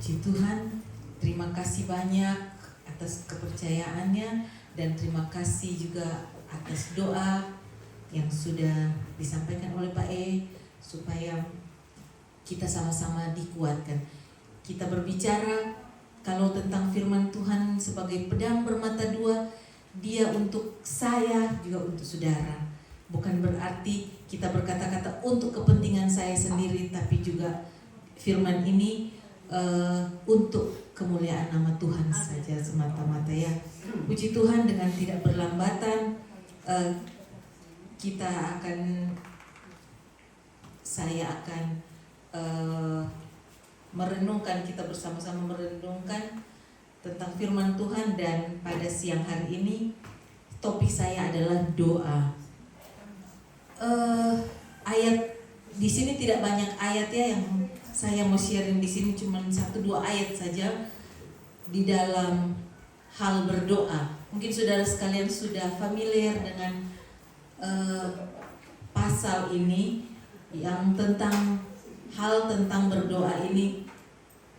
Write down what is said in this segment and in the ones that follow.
Puji Tuhan, terima kasih banyak atas kepercayaannya dan terima kasih juga atas doa yang sudah disampaikan oleh Pak E supaya kita sama-sama dikuatkan. Kita berbicara kalau tentang firman Tuhan sebagai pedang bermata dua, dia untuk saya juga untuk saudara. Bukan berarti kita berkata-kata untuk kepentingan saya sendiri, tapi juga firman ini untuk kemuliaan nama Tuhan saja semata-mata ya. Puji Tuhan, dengan tidak berlambatan saya akan merenungkan, kita bersama-sama merenungkan tentang firman Tuhan. Dan pada siang hari ini topik saya adalah doa. Ayat di sini tidak banyak ayat ya yang saya mau sharing di sini, cuma 1-2 ayat saja di dalam hal berdoa. Mungkin saudara sekalian sudah familiar dengan pasal ini yang tentang tentang berdoa ini.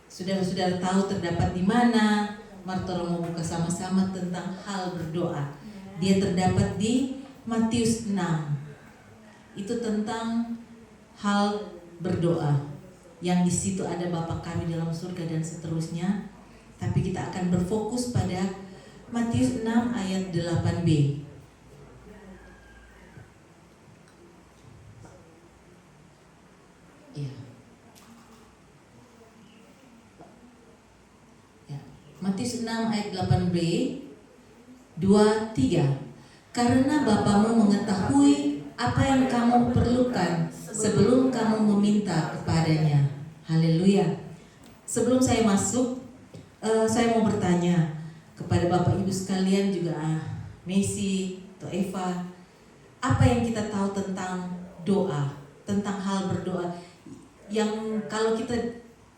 Saudara-saudara tahu terdapat di mana? Martolo mau buka sama-sama tentang hal berdoa. Dia terdapat di Matius 6. Itu tentang hal berdoa. Yang di situ ada Bapa kami dalam surga dan seterusnya. Tapi kita akan berfokus pada Matius 6 ayat 8b. Ya. Matius 6 ayat 8b 2-3. Karena Bapamu mengetahui apa yang kamu perlukan sebelum kamu meminta kepadanya. Haleluya. Sebelum saya masuk, saya mau bertanya kepada Bapak Ibu sekalian juga, Messi atau Eva, apa yang kita tahu tentang doa, tentang hal berdoa? Yang kalau kita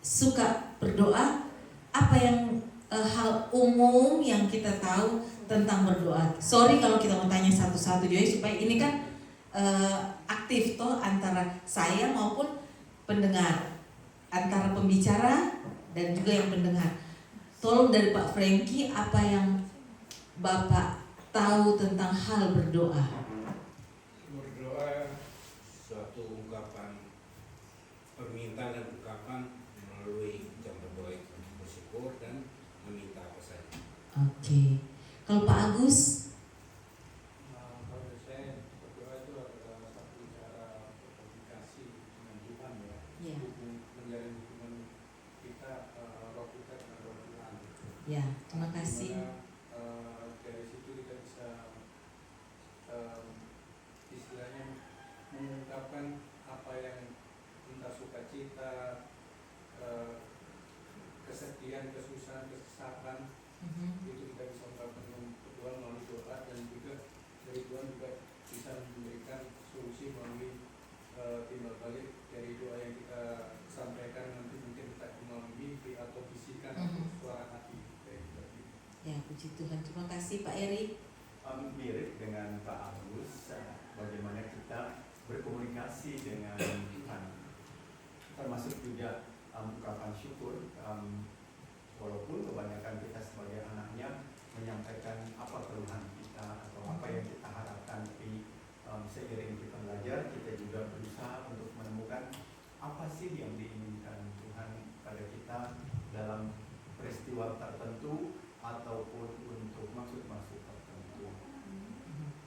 suka berdoa, apa yang hal umum yang kita tahu tentang berdoa? Sorry kalau kita mau tanya satu-satu juga supaya ini kan aktif toh antara saya maupun pendengar, antara pembicara dan juga yang pendengar. Tolong dari Pak Frankie, apa yang Bapak tahu tentang hal berdoa? Berdoa suatu ungkapan permintaan dan ungkapan melalui ucapan berdoa itu bersyukur dan meminta apa saja. Oke. Kalau Pak Agus? Kalau saya berdoa itu adalah satu cara komunikasi dengan Tuhan ya. Ya. Menjalin hubungan kita, roh kita dengan roh Tuhan. Ya, terima kasih. Dimana, dari situ kita bisa istilahnya mengungkapkan apa yang entah sukacita, kesedihan, kesusahan, kesesakan, itu kita bisa ungkapkan dengan Tuhan melalui doa, dan juga dari Tuhan juga bisa memberikan solusi melalui timbal balik dari doa yang kita sampaikan. Nanti mungkin kita melalui mimpi atau bisikan atau suara hati dari Tuhan. Ya, puji Tuhan. Terima kasih Pak Eri. Mirip dengan Pak Agus, bagaimana kita berkomunikasi dengan Tuhan, termasuk juga ungkapan syukur. Walaupun kebanyakan kita sebagai anaknya menyampaikan apa keluhan kita atau apa yang kita harapkan, tapi seiring kita belajar, kita juga berusaha untuk menemukan apa sih yang diinginkan Tuhan pada kita dalam peristiwa tertentu ataupun untuk maksud-maksud tertentu.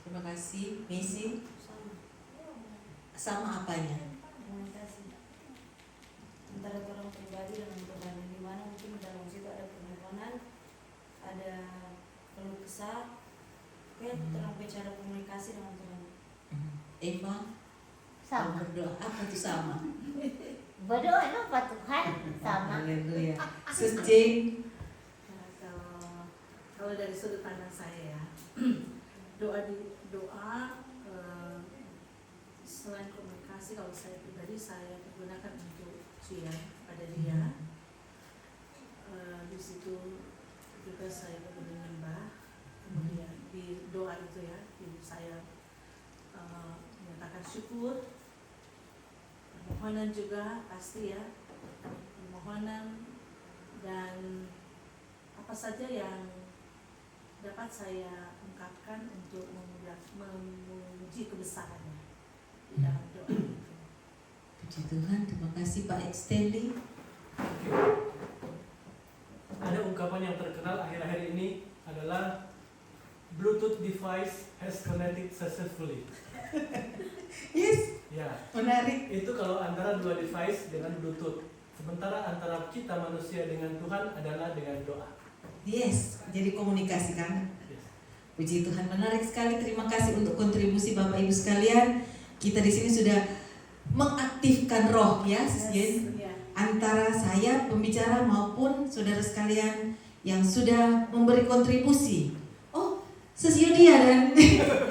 Terima kasih, Messi. Sama apanya? Komunikasi antara orang pribadi dengan Tuhan, di mana mungkin dalam situ ada permohonan, ada keluh kesah, terang bicara komunikasi dengan Tuhan. Eva? Sama. Berdoa apa itu sama? Berdoa itu Pak Tuhan sama. Haleluya. Sis Jane? Kalau dari sudut pandang saya ya, doa selain komunikasi, kalau saya pribadi saya gunakan untuk cucian pada dia. Di situ juga saya menyembah, kemudian di doa itu ya, saya menyatakan syukur, permohonan juga pasti ya, permohonan saja yang dapat saya ungkapkan untuk memuji kebesarannya di dalam doa itu. Puji Tuhan, terima kasih Pak Extending. Oke. Ada ungkapan yang terkenal akhir-akhir ini adalah Bluetooth device has connected successfully. Yes, Ya, menarik. itu kalau antara dua device dengan Bluetooth. Sementara antara kita manusia dengan Tuhan adalah dengan doa. Yes, jadi komunikasi kan. Yes. Puji Tuhan, menarik sekali. Terima kasih untuk kontribusi Bapak Ibu sekalian. Kita di sini sudah mengaktifkan roh ya, Sis Jen. Ya. Antara saya pembicara maupun saudara sekalian yang sudah memberi kontribusi. Oh, Sis Yodia dan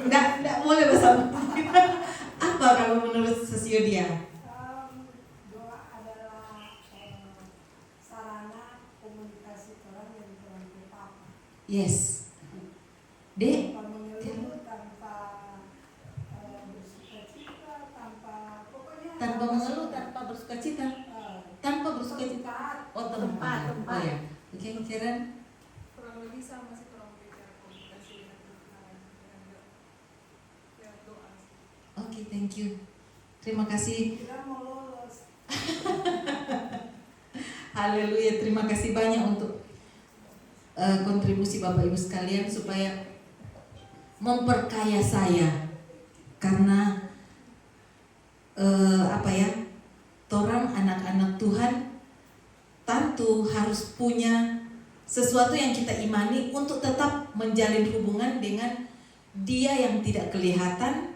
enggak boleh bersama. Apa kalau menurut Sis Yodia? Doa adalah sarana komunikasi orang yang kurang apa. Yes. Dek, Tanpa mengeluh, tanpa bersukacita, pokoknya tanpa mengeluh, tanpa bersukacita. Tanpa bersukacita. Oh, tempat. Oh ya. Oke, Karen. Kurang lebih sama sih kalau bicara komunikasi dengan Tuhan dengan doa. Oke, thank you. Terima kasih. kita mau lolos. Haleluya, terima kasih banyak untuk kontribusi Bapak Ibu sekalian supaya memperkaya saya. Karena torang anak-anak Tuhan tentu harus punya sesuatu yang kita imani untuk tetap menjalin hubungan dengan Dia yang tidak kelihatan,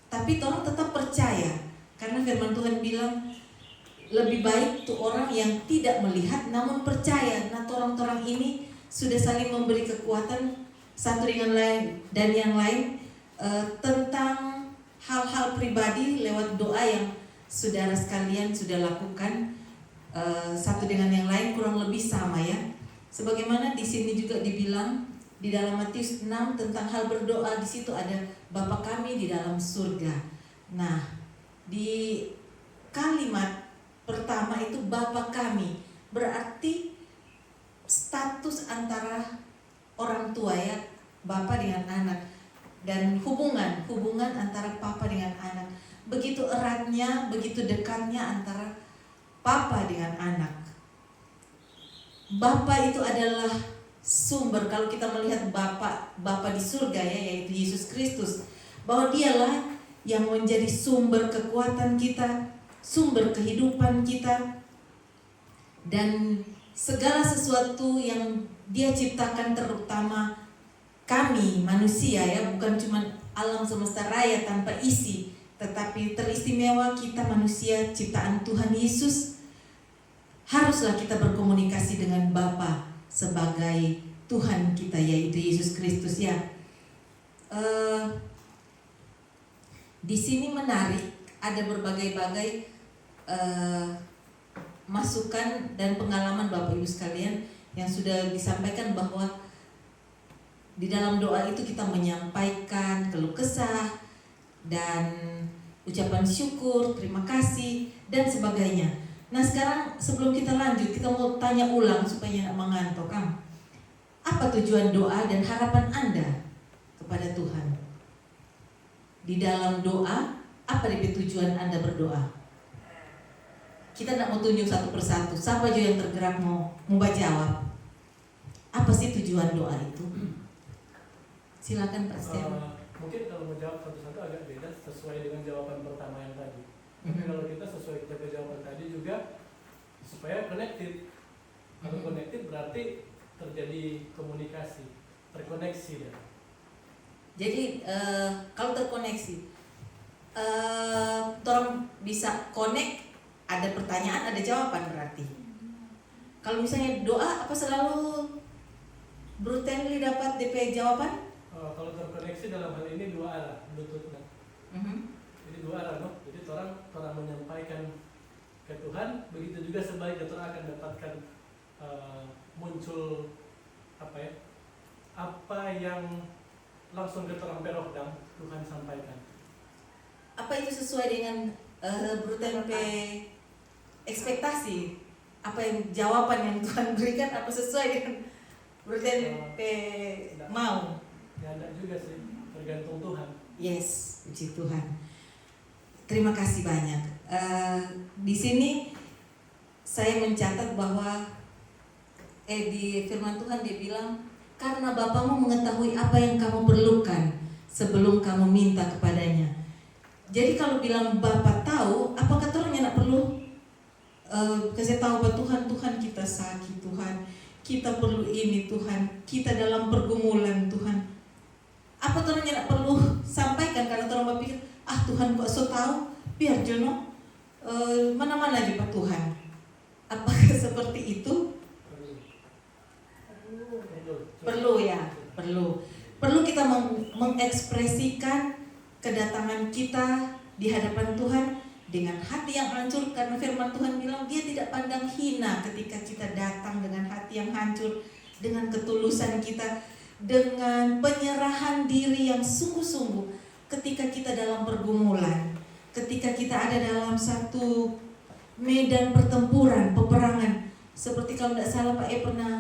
tapi torang tetap percaya. Karena firman Tuhan bilang lebih baik tuh orang yang tidak melihat namun percaya. Nah, torang-torang ini sudah saling memberi kekuatan satu dengan lain dan yang lain tentang hal-hal pribadi lewat doa yang saudara sekalian sudah lakukan satu dengan yang lain kurang lebih sama ya. Sebagaimana di sini juga dibilang di dalam Matius 6 tentang hal berdoa, di situ ada Bapa kami di dalam surga. Nah, di kalimat pertama itu Bapa kami, berarti status antara orang tua ya, Bapa dengan anak, dan hubungan antara Papa dengan anak. Begitu eratnya, begitu dekatnya antara Papa dengan anak. Bapa itu adalah sumber. Kalau kita melihat Bapa di surga ya, yaitu Yesus Kristus, bahwa Dialah yang menjadi sumber kekuatan kita, sumber kehidupan kita, dan segala sesuatu yang Dia ciptakan, terutama kami manusia ya, bukan cuma alam semesta raya tanpa isi, tetapi teristimewa kita manusia ciptaan Tuhan Yesus. Haruslah kita berkomunikasi dengan Bapa sebagai Tuhan kita, yaitu Yesus Kristus ya. Di sini menarik, ada berbagai-bagai masukan dan pengalaman Bapak Ibu sekalian yang sudah disampaikan, bahwa di dalam doa itu kita menyampaikan keluh kesah dan ucapan syukur, terima kasih dan sebagainya. Nah, sekarang sebelum kita lanjut, kita mau tanya ulang supaya tidak mengantuk, Kang. Apa tujuan doa dan harapan Anda kepada Tuhan? Di dalam doa, apa tujuan Anda berdoa? Kita tidak mau tunjuk satu persatu. Siapa aja yang tergerak mau jawab. Apa sih tujuan doa itu? Silakan Pak Stefan. Mungkin kalau mau jawab satu-satu agak beda sesuai dengan jawaban pertama yang tadi. Tapi kalau kita sesuai jaga jawaban tadi juga supaya connected. Kalau connected berarti terjadi komunikasi, terkoneksi ya. Jadi kalau terkoneksi, orang bisa connect, ada pertanyaan, ada jawaban berarti. Kalau misalnya doa, apa selalu brutally dapat DP jawaban? Kalau terkoneksi dalam hal ini dua arah, Bluetooth. Jadi dua arah, no? Jadi orang menyampaikan ke Tuhan, begitu juga sebaliknya orang akan dapatkan muncul apa yang langsung ke orang berodang Tuhan sampaikan. Apa itu sesuai dengan brutally ekspektasi? Apa yang jawaban yang Tuhan berikan, apa sesuai dengan Berarti mau. Ya ada juga sih, tergantung Tuhan. Yes, puji Tuhan. Terima kasih banyak. Di sini saya mencatat bahwa di firman Tuhan dia bilang, karena Bapamu mengetahui apa yang kamu perlukan sebelum kamu minta kepadanya. Jadi kalau bilang Bapa tahu, apakah orangnya nak perlu kasih tahu bahwa Tuhan kita sakit, Tuhan kita perlu ini, Tuhan kita dalam pergumulan, Tuhan. Apa orangnya nak perlu sampaikan karena orang berpikir, Tuhan kok so tahu, biar jono mana-mana aja Pak Tuhan. Apakah seperti itu? Perlu ya, perlu kita mengekspresikan kedatangan kita di hadapan Tuhan dengan hati yang hancur, karena firman Tuhan bilang dia tidak pandang hina ketika kita datang dengan hati yang hancur, dengan ketulusan kita, dengan penyerahan diri yang sungguh-sungguh ketika kita dalam pergumulan, ketika kita ada dalam satu medan pertempuran, peperangan. Seperti kalau tidak salah Pak pernah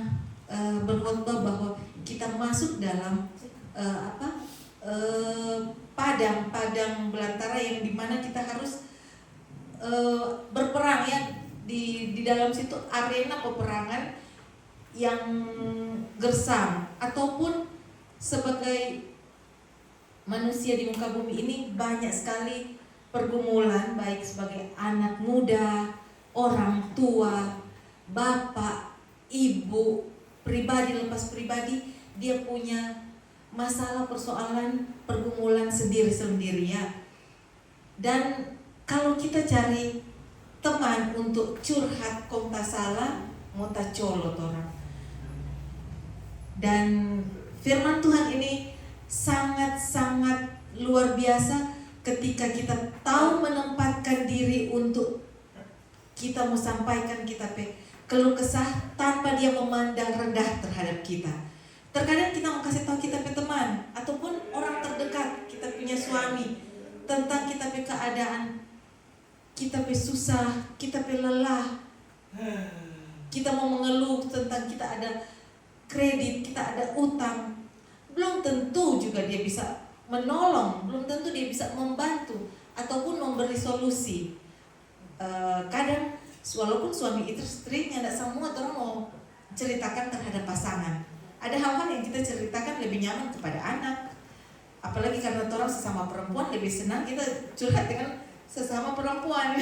berkhotbah bahwa kita masuk dalam padang belantara yang dimana kita harus berperang ya, di dalam situ arena peperangan yang gersam. Ataupun sebagai manusia di muka bumi ini banyak sekali pergumulan, baik sebagai anak muda, orang tua, bapak, ibu, pribadi lepas pribadi, dia punya masalah, persoalan, pergumulan sendiri-sendiri ya. Dan kalau kita cari teman untuk curhat kong tak salah, mau tak colot orang. Dan firman Tuhan ini sangat-sangat luar biasa ketika kita tahu menempatkan diri untuk kita mau sampaikan kita keluh kesah tanpa dia memandang rendah terhadap kita. Terkadang kita mau kasih tahu kita teman ataupun orang terdekat, kita punya suami, tentang kita keadaan, kita susah, kita lelah, kita mau mengeluh tentang kita ada kredit, kita ada utang. Belum tentu juga dia bisa menolong, belum tentu dia bisa membantu ataupun memberi solusi. Kadang walaupun suami istrinya tidak semua orang mau ceritakan terhadap pasangan. Ada hal-hal yang kita ceritakan lebih nyaman kepada anak. Apalagi karena orang sesama perempuan lebih senang kita curhat dengan sesama perempuan.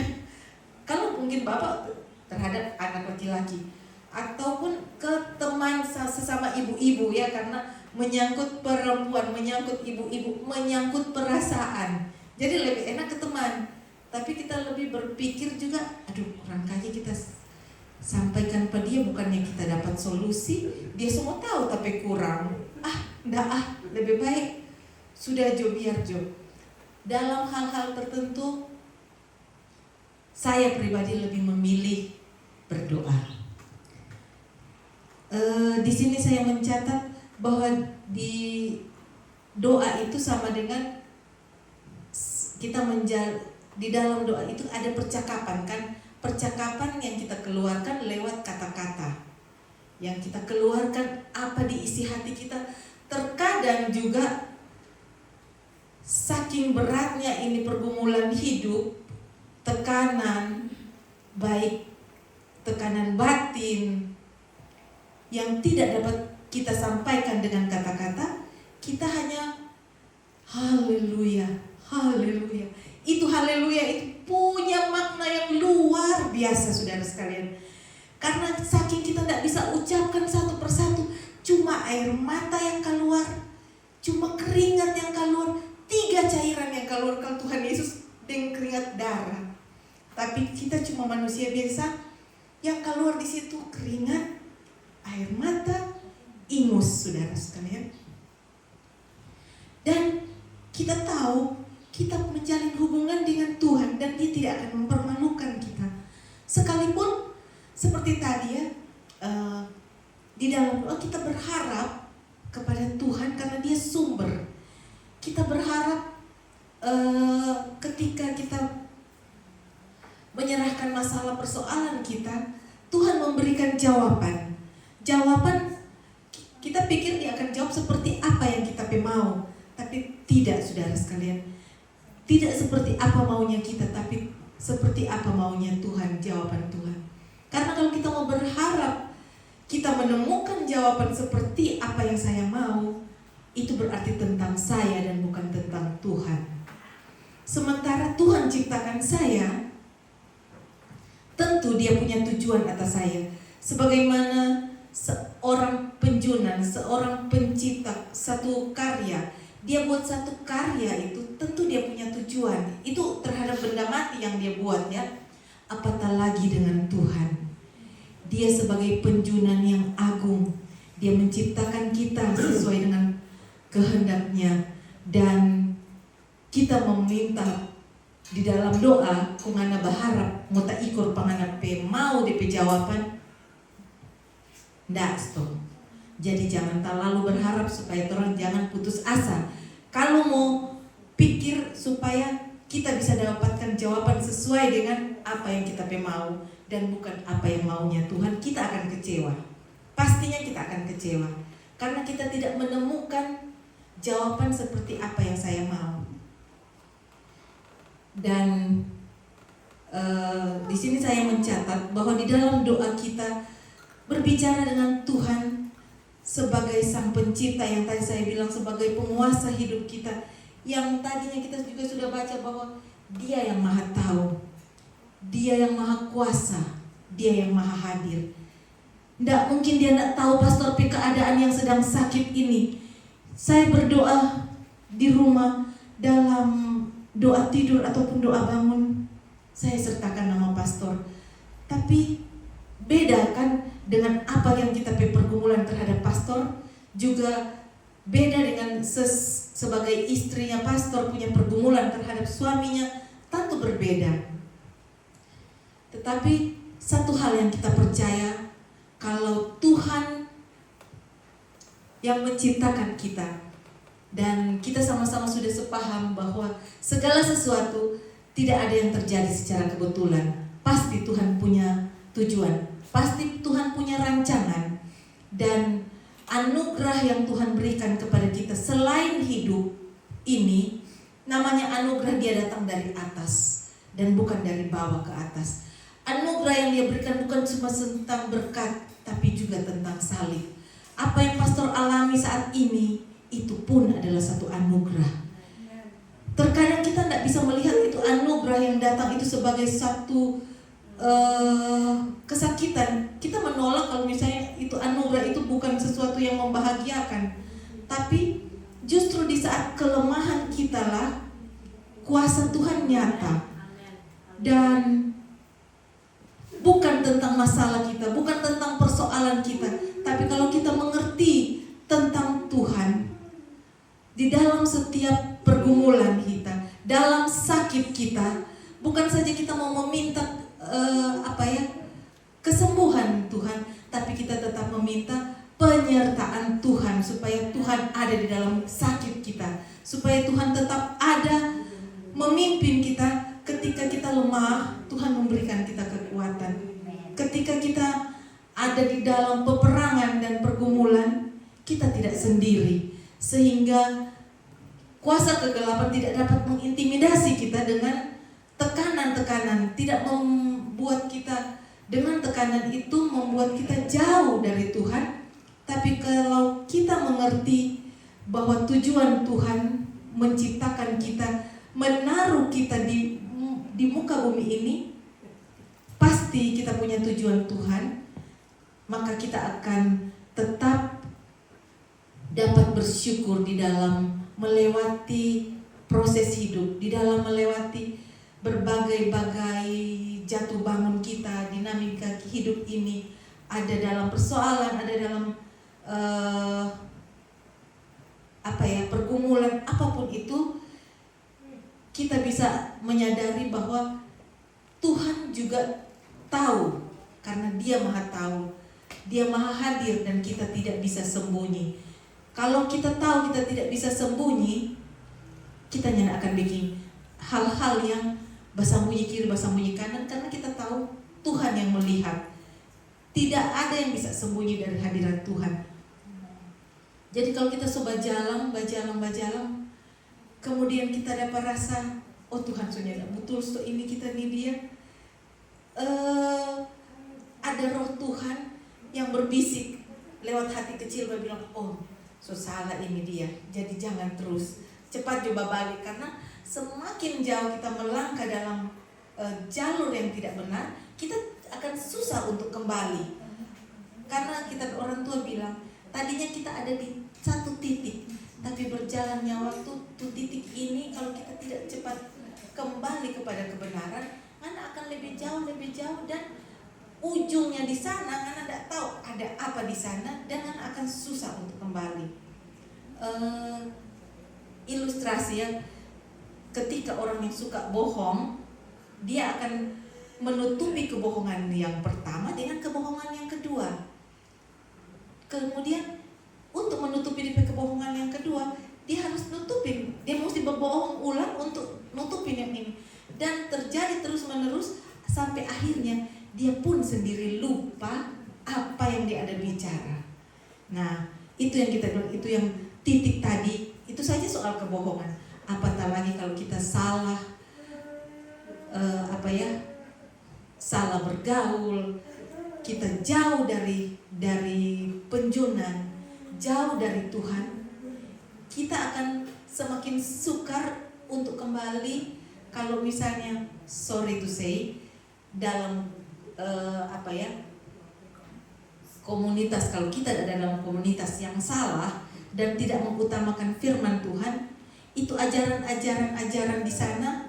Kalau mungkin bapak terhadap anak laki-laki ataupun ke teman sesama ibu-ibu ya, karena menyangkut perempuan, menyangkut ibu-ibu, menyangkut perasaan. Jadi lebih enak ke teman. Tapi kita lebih berpikir juga, aduh kurang kaya kita sampaikan pada dia, bukannya kita dapat solusi, dia semua tahu tapi kurang. Lebih baik sudah biar Dalam hal-hal tertentu, saya pribadi lebih memilih berdoa. Di sini saya mencatat bahwa di doa itu sama dengan kita di dalam doa itu ada percakapan kan, percakapan yang kita keluarkan lewat kata-kata, yang kita keluarkan apa di isi hati kita. Terkadang juga saking beratnya ini pergumulan hidup, tekanan, baik tekanan batin yang tidak dapat kita sampaikan dengan kata-kata, kita hanya haleluya, haleluya. Itu haleluya itu punya makna yang luar biasa saudara sekalian. Karena saking kita tidak bisa ucapkan satu persatu, cuma air mata yang keluar, cuma keringat yang keluar, 3 cairan yang keluar kalau Tuhan Yesus dengan keringat darah. Tapi kita cuma manusia biasa, yang keluar di situ keringat, air mata, ingus saudara sekalian. Dan kita tahu kita menjalin hubungan dengan Tuhan dan dia tidak akan mempermalukan kita. Sekalipun seperti tadi ya, di dalam doa kita berharap kepada Tuhan karena dia sumber. Kita berharap ketika kita menyerahkan masalah persoalan kita, Tuhan memberikan jawaban. Jawaban pikir dia akan jawab seperti apa yang kita mau. Tapi tidak, saudara sekalian. Tidak seperti apa maunya kita, tapi seperti apa maunya Tuhan, jawaban Tuhan. Karena kalau kita mau berharap kita menemukan jawaban seperti apa yang saya mau, itu berarti tentang saya dan bukan tentang Tuhan. Sementara Tuhan ciptakan saya, tentu dia punya tujuan atas saya. Sebagaimana seorang penjunan, seorang pencipta satu karya, dia buat satu karya itu tentu dia punya tujuan. Itu terhadap benda mati yang dia buat ya. Apatah lagi dengan Tuhan. Dia sebagai penjunan yang agung. Dia menciptakan kita sesuai dengan kehendaknya. Dan kita meminta di dalam doa, kungana berharap muta ikur panganap mau DP jawaban. Nggak, stop. Jadi jangan terlalu berharap supaya orang jangan putus asa. Kalau mau pikir supaya kita bisa dapatkan jawaban sesuai dengan apa yang kita mau dan bukan apa yang maunya Tuhan, kita akan kecewa. Pastinya kita akan kecewa karena kita tidak menemukan jawaban seperti apa yang saya mau. Dan di sini saya mencatat bahwa di dalam doa kita berbicara dengan Tuhan sebagai sang pencipta yang tadi saya bilang, sebagai penguasa hidup kita, yang tadinya kita juga sudah baca bahwa dia yang maha tahu, dia yang maha kuasa, dia yang maha hadir. Tidak mungkin dia tidak tahu pastor keadaan yang sedang sakit ini. Saya berdoa di rumah, dalam doa tidur ataupun doa bangun, saya sertakan nama pastor. Tapi beda kan dengan apa yang kita pergumulan terhadap pastor, juga beda dengan sebagai istrinya pastor punya pergumulan terhadap suaminya, tentu berbeda. Tetapi satu hal yang kita percaya, kalau Tuhan yang menciptakan kita, dan kita sama-sama sudah sepaham bahwa segala sesuatu tidak ada yang terjadi secara kebetulan. Pasti Tuhan punya tujuan. Pasti Tuhan punya rancangan, dan anugerah yang Tuhan berikan kepada kita selain hidup ini, namanya anugerah, dia datang dari atas dan bukan dari bawah ke atas. Anugerah yang dia berikan bukan cuma tentang berkat, tapi juga tentang salib. Apa yang pastor alami saat ini, itu pun adalah satu anugerah. Terkadang kita tidak bisa melihat itu anugerah yang datang itu sebagai satu kesakitan. Kita menolak kalau misalnya itu anugerah itu bukan sesuatu yang membahagiakan. Tapi justru di saat kelemahan kita lah kuasa Tuhan nyata. Dan bukan tentang masalah kita, bukan tentang persoalan kita, tapi kalau kita mengerti tentang Tuhan di dalam setiap pergumulan kita, dalam sakit kita, bukan saja kita mau meminta kesembuhan Tuhan, tapi kita tetap meminta penyertaan Tuhan, supaya Tuhan ada di dalam sakit kita, supaya Tuhan tetap ada memimpin kita ketika kita lemah. Tuhan memberikan kita kekuatan. Ketika kita ada di dalam peperangan dan pergumulan, kita tidak sendiri, sehingga kuasa kegelapan tidak dapat mengintimidasi kita dengan tekanan-tekanan, tidak membuat kita dengan tekanan itu membuat kita jauh dari Tuhan. Tapi kalau kita mengerti bahwa tujuan Tuhan menciptakan kita, menaruh kita di muka bumi ini, pasti kita punya tujuan Tuhan, maka kita akan tetap dapat bersyukur di dalam melewati proses hidup, di dalam melewati berbagai-bagai jatuh bangun kita, dinamika hidup ini, ada dalam persoalan, ada dalam pergumulan apapun itu, kita bisa menyadari bahwa Tuhan juga tahu, karena Dia maha tahu, Dia maha hadir, dan kita tidak bisa sembunyi. Kalau kita tahu kita tidak bisa sembunyi, kita tidak akan bikin hal-hal yang bersembunyi kiri, bersembunyi kanan, karena kita tahu Tuhan yang melihat. Tidak ada yang bisa sembunyi dari hadirat Tuhan. Jadi kalau kita coba jalan, kemudian kita dapat rasa, oh Tuhan sudah betul, so ini kita nih dia. Ada roh Tuhan yang berbisik lewat hati kecil dan bilang, oh so salah ini dia, jadi jangan terus, cepat coba balik. Karena semakin jauh kita melangkah dalam jalur yang tidak benar, kita akan susah untuk kembali. Karena kita orang tua bilang, tadinya kita ada di satu titik, tapi berjalannya waktu tuh titik ini kalau kita tidak cepat kembali kepada kebenaran, anak akan lebih jauh dan ujungnya di sana anak tidak tahu ada apa di sana dan anak akan susah untuk kembali. Ilustrasi ya, ketika orang yang suka bohong, dia akan menutupi kebohongan yang pertama dengan kebohongan yang kedua. Kemudian untuk menutupi kebohongan yang kedua, dia harus nutupin, dia mesti berbohong ulang untuk nutupin yang ini. Dan terjadi terus menerus sampai akhirnya dia pun sendiri lupa apa yang dia ada bicara. Nah, itu yang kita bilang, itu yang titik tadi, itu saja soal kebohongan. Apatah lagi kalau kita salah salah bergaul, kita jauh dari penjunan, jauh dari Tuhan, kita akan semakin sukar untuk kembali. Kalau misalnya, sorry to say, dalam komunitas, kalau kita ada dalam komunitas yang salah dan tidak mengutamakan firman Tuhan, itu ajaran-ajaran di sana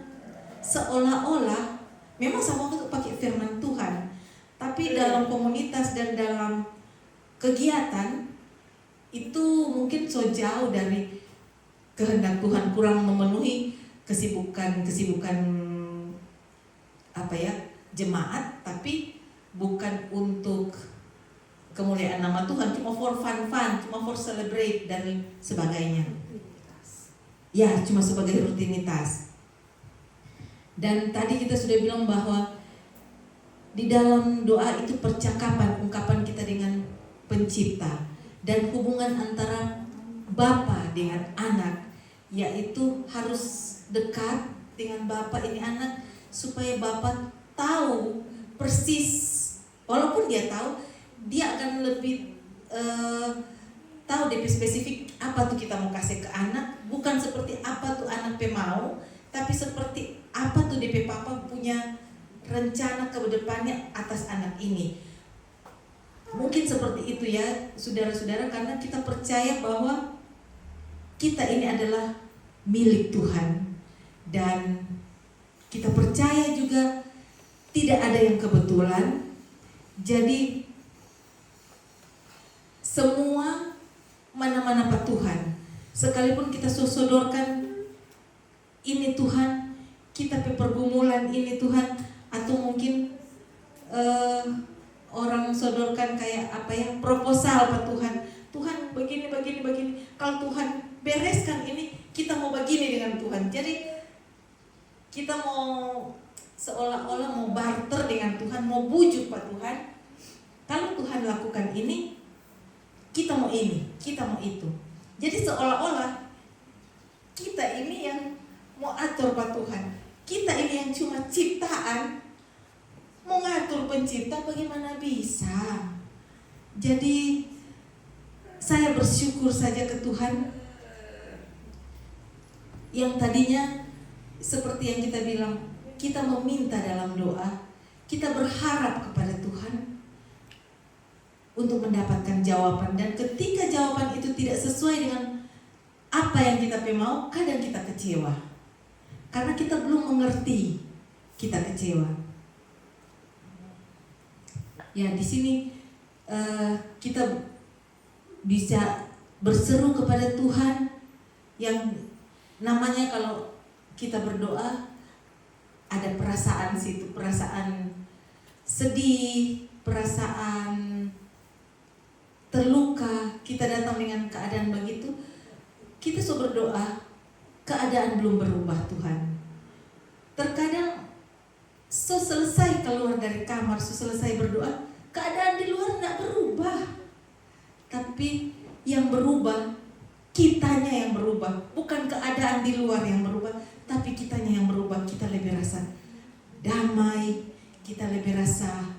seolah-olah memang sama untuk pakai firman Tuhan, tapi dalam komunitas dan dalam kegiatan itu mungkin so jauh dari kehendak Tuhan, kurang memenuhi kesibukan jemaat, tapi bukan untuk kemuliaan nama Tuhan, cuma for fun, cuma for celebrate dan sebagainya. Ya, cuma sebagai rutinitas. Dan tadi kita sudah bilang bahwa di dalam doa itu percakapan, ungkapan kita dengan Pencipta, dan hubungan antara Bapa dengan anak, yaitu harus dekat dengan Bapa ini anak, supaya Bapa tahu persis, walaupun dia tahu, dia akan lebih tahu DP spesifik apa tuh kita mau kasih ke anak, bukan seperti apa tuh anak mau, tapi seperti apa tuh DP Papa punya rencana ke depannya atas anak ini. Mungkin seperti itu ya saudara-saudara, karena kita percaya bahwa kita ini adalah milik Tuhan, dan kita percaya juga tidak ada yang kebetulan. Jadi semua mana-mana Pak Tuhan, sekalipun kita sodorkan ini Tuhan, kita pergumulan ini Tuhan, atau mungkin orang sodorkan kayak proposal Pak Tuhan begini. Kalau Tuhan bereskan ini, kita mau begini dengan Tuhan. Jadi kita mau seolah-olah mau barter dengan Tuhan, mau bujuk Pak Tuhan. Kalau Tuhan lakukan ini, kita mau ini, kita mau itu. Jadi seolah-olah kita ini yang mau atur Pak Tuhan. Kita ini yang cuma ciptaan, mau ngatur Pencipta bagaimana bisa. Jadi saya bersyukur saja ke Tuhan yang tadinya seperti yang kita bilang, kita meminta dalam doa, kita berharap kepada Tuhan untuk mendapatkan jawaban, dan ketika jawaban itu tidak sesuai dengan apa yang kita mau, kadang kita kecewa karena kita belum mengerti, kita kecewa. Ya, di sini kita bisa berseru kepada Tuhan, yang namanya kalau kita berdoa ada perasaan situ, perasaan sedih, perasaan terluka, kita datang dengan keadaan begitu, kita berdoa, keadaan belum berubah Tuhan. Terkadang selesai keluar dari kamar, selesai berdoa, keadaan di luar tidak berubah, tapi yang berubah, kitanya yang berubah, bukan keadaan di luar yang berubah, tapi kitanya yang berubah. Kita lebih rasa damai, kita lebih rasa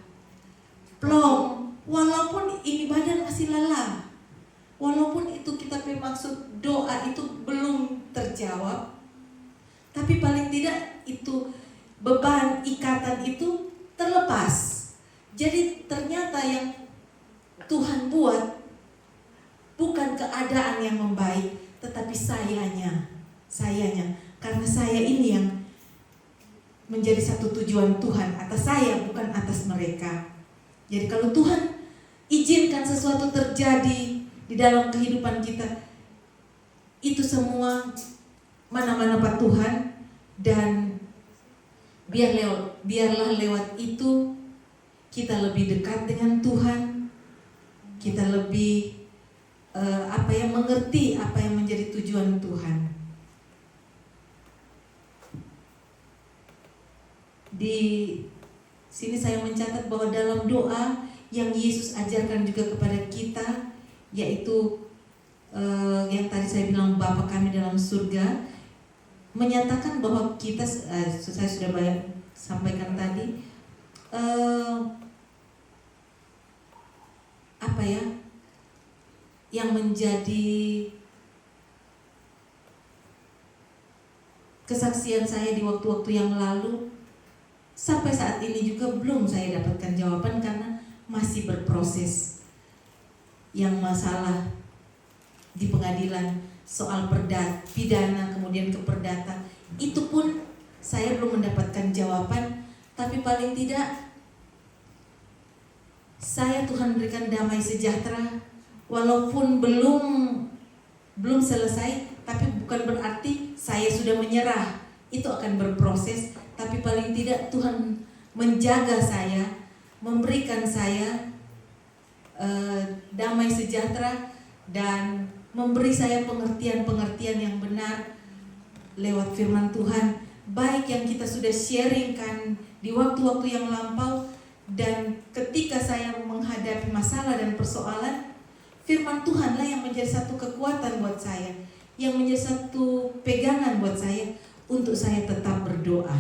plong, walaupun ini badan masih lelah, walaupun itu kita maksud doa itu belum terjawab, tapi paling tidak itu beban ikatan itu terlepas. Jadi ternyata yang Tuhan buat bukan keadaan yang membaik, tetapi sayanya. Karena saya ini yang menjadi satu tujuan Tuhan atas saya, bukan atas mereka. Jadi kalau Tuhan izinkan sesuatu terjadi di dalam kehidupan kita, itu semua mana-mana Pak Tuhan, dan biarlah lewat itu kita lebih dekat dengan Tuhan, kita lebih mengerti apa yang menjadi tujuan Tuhan. Di sini saya mencatat bahwa dalam doa yang Yesus ajarkan juga kepada kita, yaitu yang tadi saya bilang Bapa kami dalam surga, menyatakan bahwa kita, saya sudah sampaikan tadi, yang menjadi kesaksian saya di waktu-waktu yang lalu, sampai saat ini juga belum saya dapatkan jawaban karena masih berproses. Yang masalah di pengadilan soal pidana kemudian ke perdata, itu pun saya belum mendapatkan jawaban, tapi paling tidak saya Tuhan berikan damai sejahtera, walaupun belum selesai, tapi bukan berarti saya sudah menyerah. Itu akan berproses, tapi paling tidak Tuhan menjaga saya, memberikan saya damai sejahtera, dan memberi saya pengertian-pengertian yang benar lewat firman Tuhan, baik yang kita sudah sharingkan di waktu-waktu yang lampau, dan ketika saya menghadapi masalah dan persoalan, firman Tuhanlah yang menjadi satu kekuatan buat saya, yang menjadi satu pegangan buat saya untuk saya tetap berdoa.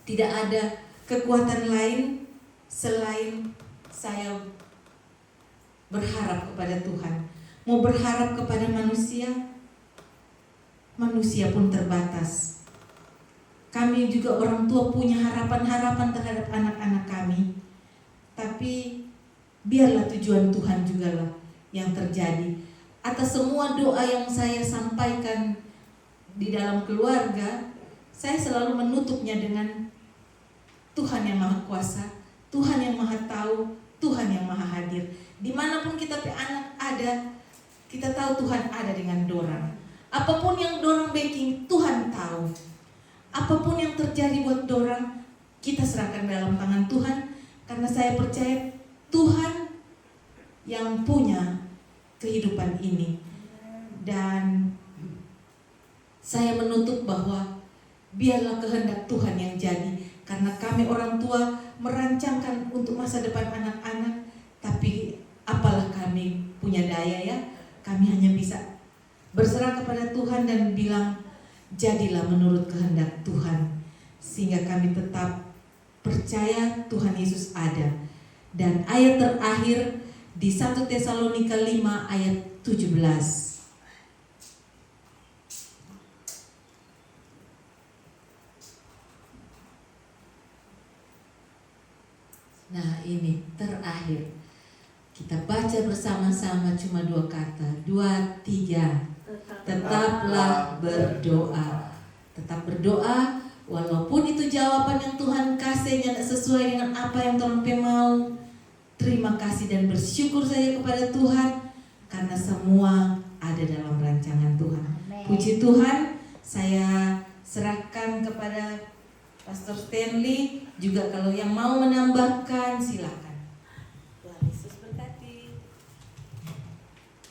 Tidak ada kekuatan lain selain saya berharap kepada Tuhan. Mau berharap kepada manusia, manusia pun terbatas. Kami juga orang tua punya harapan-harapan terhadap anak-anak kami, tapi biarlah tujuan Tuhan jugalah yang terjadi. Atas semua doa yang saya sampaikan di dalam keluarga, saya selalu menutupnya dengan Tuhan yang Maha Kuasa, Tuhan yang Maha Tahu, Tuhan yang Maha Hadir. Dimanapun kita anak ada, kita tahu Tuhan ada dengan dorang. Apapun yang dorang baking, Tuhan tahu. Apapun yang terjadi buat dorang, kita serahkan dalam tangan Tuhan, karena saya percaya Tuhan yang punya kehidupan ini. Dan saya menutup bahwa biarlah kehendak Tuhan yang jadi, karena kami orang tua merancangkan untuk masa depan anak-anak, tapi apalah kami punya daya ya, kami hanya bisa berserah kepada Tuhan dan bilang jadilah menurut kehendak Tuhan, sehingga kami tetap percaya Tuhan Yesus ada. Dan ayat terakhir di 1 Tesalonika 5 ayat 17. Nah, ini terakhir. Kita baca bersama-sama cuma 2 kata. 2, 3. Tetaplah berdoa. Tetap berdoa, walaupun itu jawaban yang Tuhan kasihnya tidak sesuai dengan apa yang Tuhan mau. Terima kasih dan bersyukur saja kepada Tuhan, karena semua ada dalam rancangan Tuhan. Puji Tuhan. Saya serahkan kepada Pastor Stanley. Juga kalau yang mau menambahkan silakan.